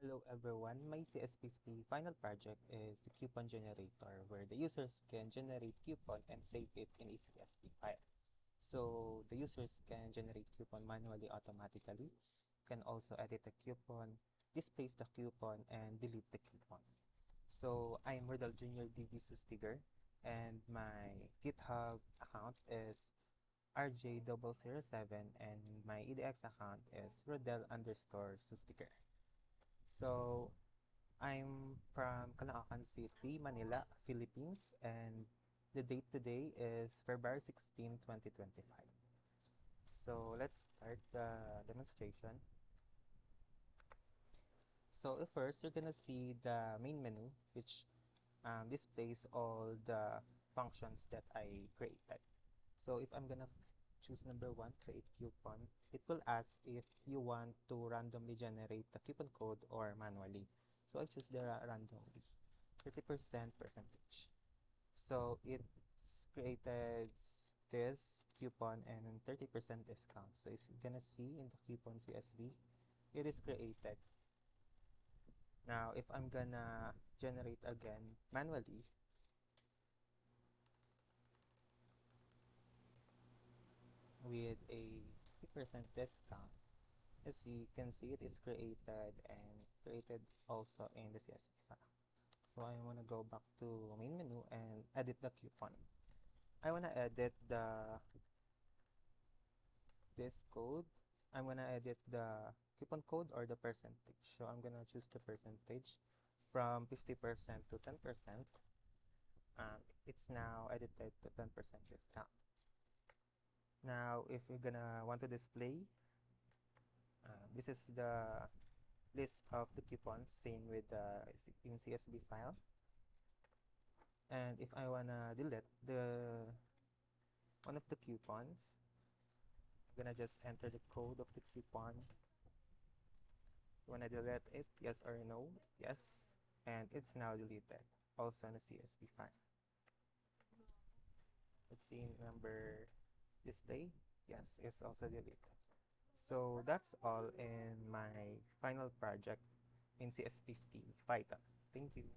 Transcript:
Hello everyone, my CS50 final project is the coupon generator where the users can generate coupon and save it in a CSV file. So the users can generate coupon manually automatically, can also edit the coupon, displace the coupon, and delete the coupon. So I'm Rodel Junior DD Sustiger and my GitHub account is RJ007 and my EDX account is Rodel_Sustiger. So I'm from Caloocan City, Manila, Philippines, and the date today is February 16, 2025. So let's start the demonstration. So first, you're gonna see the main menu, which displays all the functions that I created. So if I'm gonna choose number one, create coupon, it will ask if you want to randomly generate the coupon code or manually. So I choose the randomly, 30% percentage. So it's created this coupon and 30% discount. So as you're gonna see in the coupon CSV, it is created. Now, if I'm gonna generate again manually, with a 50% discount, as you can see, it is created and created also in the CSV file. So I want to go back to main menu and edit the coupon. I want to edit this code. I'm going to edit the coupon code or the percentage. So I'm going to choose the percentage from 50% to 10%. It's now edited to 10% discount. Now, if you're gonna want to display, this is the list of the coupons same with the in CSV file. And if I wanna delete the one of the coupons, I'm gonna just enter the code of the coupon. You wanna delete it, yes or no? Yes. And it's now deleted, also in the CSV file. Let's see number display. Yes, it's also deleted. So that's all in my final project in CS50 Python. Thank you.